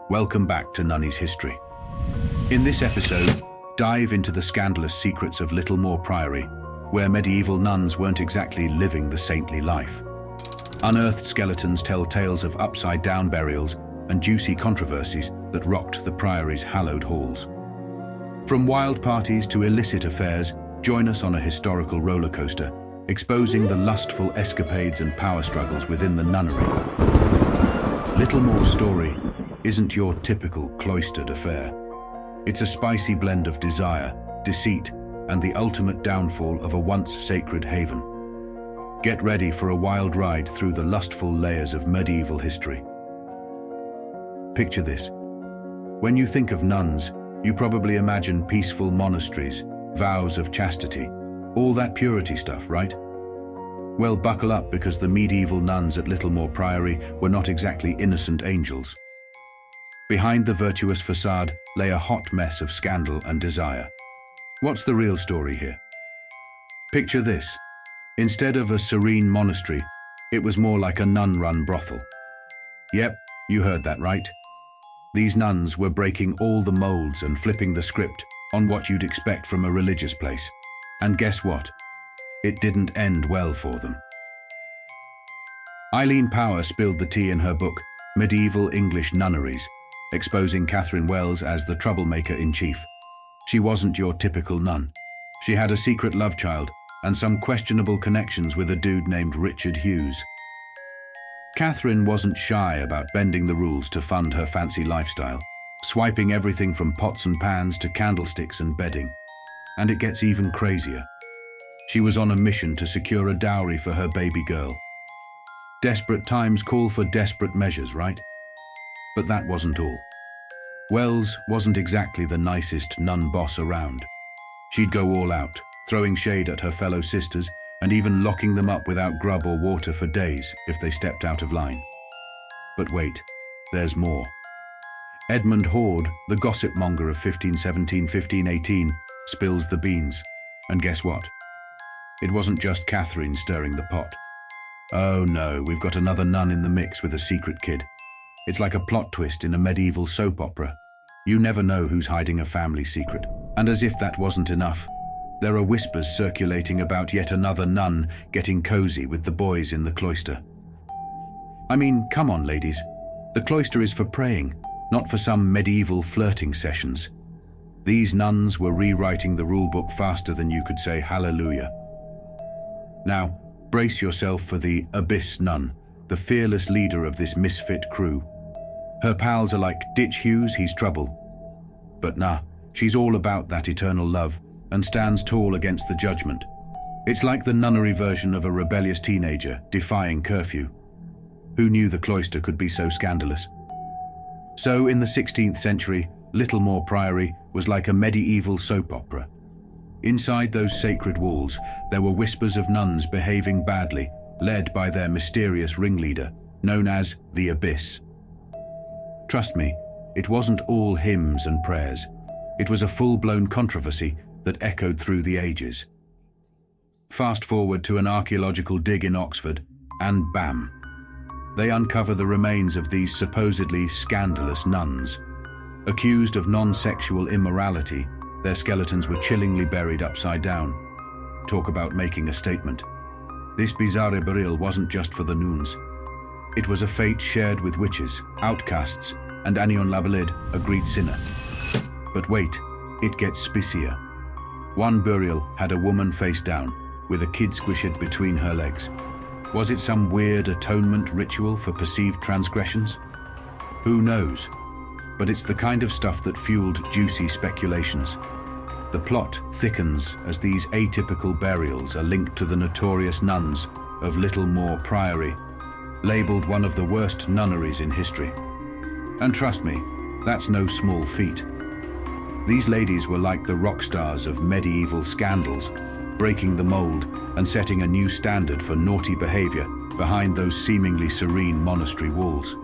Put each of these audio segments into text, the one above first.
Welcome back to Nunny's History. In this episode, dive into the scandalous secrets of Littlemore Priory, where medieval nuns weren't exactly living the saintly life. Unearthed skeletons tell tales of upside-down burials and juicy controversies that rocked the priory's hallowed halls. From wild parties to illicit affairs, join us on a historical roller coaster, exposing the lustful escapades and power struggles within the nunnery. Littlemore's story isn't your typical cloistered affair. It's a spicy blend of desire, deceit, and the ultimate downfall of a once sacred haven. Get ready for a wild ride through the lustful layers of medieval history. Picture this. When you think of nuns, you probably imagine peaceful monasteries, vows of chastity, all that purity stuff, right? Well, buckle up, because the medieval nuns at Littlemore Priory were not exactly innocent angels. Behind the virtuous facade lay a hot mess of scandal and desire. What's the real story here? Picture this. Instead of a serene monastery, it was more like a nun-run brothel. Yep, you heard that right. These nuns were breaking all the molds and flipping the script on what you'd expect from a religious place. And guess what? It didn't end well for them. Eileen Power spilled the tea in her book, Medieval English Nunneries, exposing Katherine Wells as the troublemaker-in-chief. She wasn't your typical nun. She had a secret love child and some questionable connections with a dude named Richard Hughes. Katherine wasn't shy about bending the rules to fund her fancy lifestyle, swiping everything from pots and pans to candlesticks and bedding. And it gets even crazier. She was on a mission to secure a dowry for her baby girl. Desperate times call for desperate measures, right? But that wasn't all. Wells wasn't exactly the nicest nun boss around. She'd go all out, throwing shade at her fellow sisters and even locking them up without grub or water for days if they stepped out of line. But wait, there's more. Edmund Horde, the gossip monger of 1517-1518, spills the beans. And guess what? It wasn't just Katherine stirring the pot. Oh no, we've got another nun in the mix with a secret kid. It's like a plot twist in a medieval soap opera. You never know who's hiding a family secret. And as if that wasn't enough, there are whispers circulating about yet another nun getting cozy with the boys in the cloister. I mean, come on, ladies. The cloister is for praying, not for some medieval flirting sessions. These nuns were rewriting the rulebook faster than you could say hallelujah. Now, brace yourself for the Abyss Nun, the fearless leader of this misfit crew. Her pals are like, ditch Hughes, he's trouble. But nah, she's all about that eternal love and stands tall against the judgment. It's like the nunnery version of a rebellious teenager defying curfew. Who knew the cloister could be so scandalous? So in the 16th century, Littlemore Priory was like a medieval soap opera. Inside those sacred walls, there were whispers of nuns behaving badly, led by their mysterious ringleader, known as the Abyss. Trust me, it wasn't all hymns and prayers. It was a full-blown controversy that echoed through the ages. Fast forward to an archaeological dig in Oxford, and bam! They uncover the remains of these supposedly scandalous nuns. Accused of non-sexual immorality, their skeletons were chillingly buried upside down. Talk about making a statement. This bizarre burial wasn't just for the Nuns. It was a fate shared with witches, outcasts, and Anion Labalid, a great sinner. But wait, it gets spicier. One burial had a woman face down, with a kid squished between her legs. Was it some weird atonement ritual for perceived transgressions? Who knows? But it's the kind of stuff that fueled juicy speculations. The plot thickens as these atypical burials are linked to the notorious nuns of Littlemore Priory, labeled one of the worst nunneries in history. And trust me, that's no small feat. These ladies were like the rock stars of medieval scandals, breaking the mold and setting a new standard for naughty behavior behind those seemingly serene monastery walls.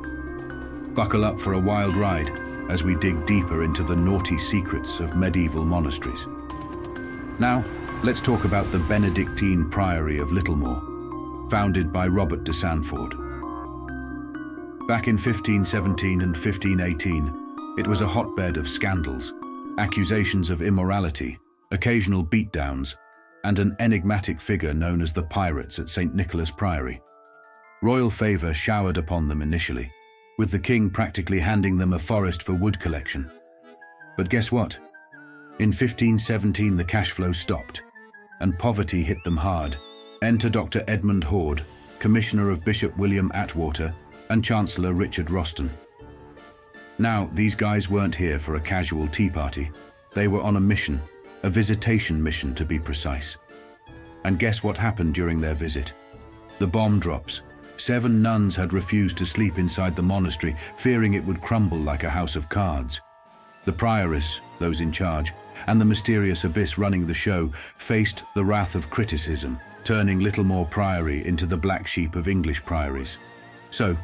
Buckle up for a wild ride as we dig deeper into the naughty secrets of medieval monasteries. Now, let's talk about the Benedictine Priory of Littlemore, founded by Robert de Sanford. Back in 1517 and 1518, it was a hotbed of scandals, accusations of immorality, occasional beatdowns, and an enigmatic figure known as the Pirates at St. Nicholas Priory. Royal favour showered upon them initially, with the king practically handing them a forest for wood collection. But guess what? In 1517 the cash flow stopped, and poverty hit them hard. Enter Dr. Edmund Horde, Commissioner of Bishop William Atwater and Chancellor Richard Roston. Now, these guys weren't here for a casual tea party. They were on a mission, a visitation mission to be precise. And guess what happened during their visit? The bomb drops. 7 nuns had refused to sleep inside the monastery, fearing it would crumble like a house of cards. The prioress, those in charge, and the mysterious abyss running the show faced the wrath of criticism, turning Littlemore Priory into the black sheep of English priories. So,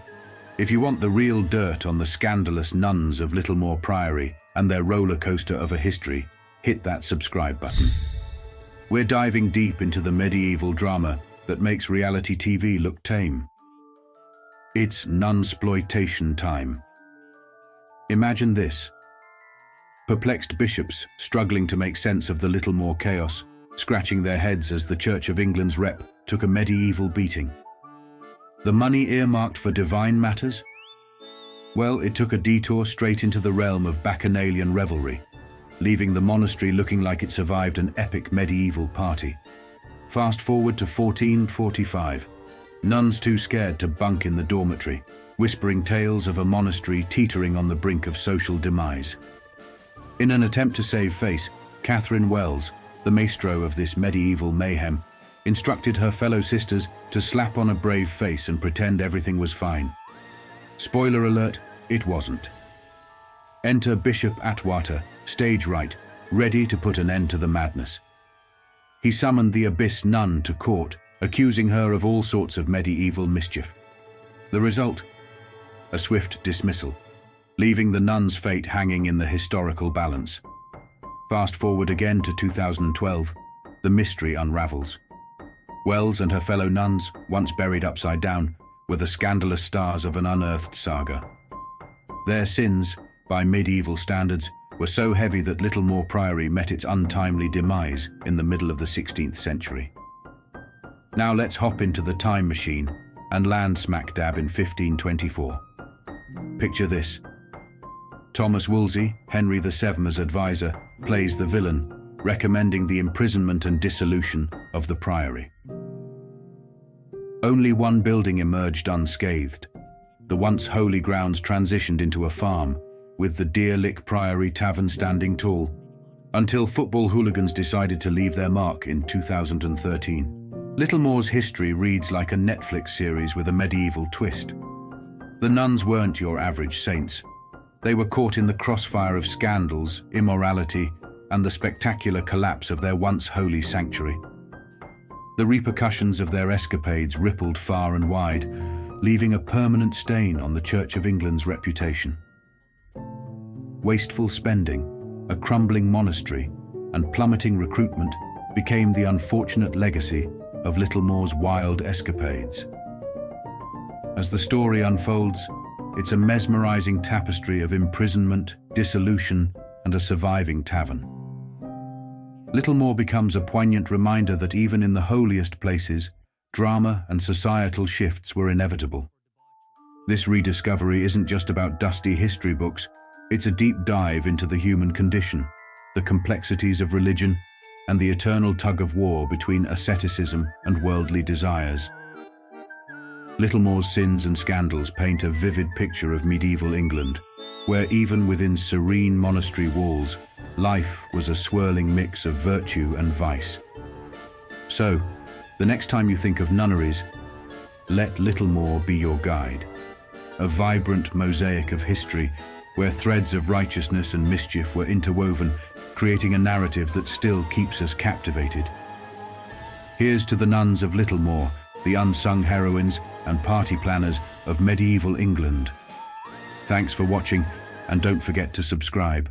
if you want the real dirt on the scandalous nuns of Littlemore Priory and their roller coaster of a history, hit that subscribe button. We're diving deep into the medieval drama that makes reality TV look tame. It's nunsploitation time. Imagine this. Perplexed bishops struggling to make sense of the Littlemore chaos, scratching their heads as the Church of England's rep took a medieval beating. The money earmarked for divine matters? Well, it took a detour straight into the realm of bacchanalian revelry, leaving the monastery looking like it survived an epic medieval party. Fast forward to 1445. Nuns too scared to bunk in the dormitory, whispering tales of a monastery teetering on the brink of social demise. In an attempt to save face, Katherine Wells, the maestro of this medieval mayhem, instructed her fellow sisters to slap on a brave face and pretend everything was fine. Spoiler alert, it wasn't. Enter Bishop Atwater, stage right, ready to put an end to the madness. He summoned the abyss nun to court, accusing her of all sorts of medieval mischief. The result? A swift dismissal, leaving the nun's fate hanging in the historical balance. Fast forward again to 2012, the mystery unravels. Wells and her fellow nuns, once buried upside down, were the scandalous stars of an unearthed saga. Their sins, by medieval standards, were so heavy that Littlemore Priory met its untimely demise in the middle of the 16th century. Now let's hop into the time machine and land smack dab in 1524. Picture this. Thomas Wolsey, Henry VII's advisor, plays the villain, recommending the imprisonment and dissolution of the priory. Only one building emerged unscathed. The once holy grounds transitioned into a farm, with the Deer Lick Priory Tavern standing tall, until football hooligans decided to leave their mark in 2013. Littlemore's history reads like a Netflix series with a medieval twist. The nuns weren't your average saints. They were caught in the crossfire of scandals, immorality, and the spectacular collapse of their once holy sanctuary. The repercussions of their escapades rippled far and wide, leaving a permanent stain on the Church of England's reputation. Wasteful spending, a crumbling monastery, and plummeting recruitment became the unfortunate legacy of Littlemore's wild escapades. As the story unfolds, it's a mesmerizing tapestry of imprisonment, dissolution, and a surviving tavern. Littlemore becomes a poignant reminder that even in the holiest places, drama and societal shifts were inevitable. This rediscovery isn't just about dusty history books, it's a deep dive into the human condition, the complexities of religion, and the eternal tug-of-war between asceticism and worldly desires. Littlemore's sins and scandals paint a vivid picture of medieval England, where even within serene monastery walls, life was a swirling mix of virtue and vice. So, the next time you think of nunneries, let Littlemore be your guide. A vibrant mosaic of history where threads of righteousness and mischief were interwoven, creating a narrative that still keeps us captivated. Here's to the nuns of Littlemore, the unsung heroines and party planners of medieval England. Thanks for watching, and don't forget to subscribe.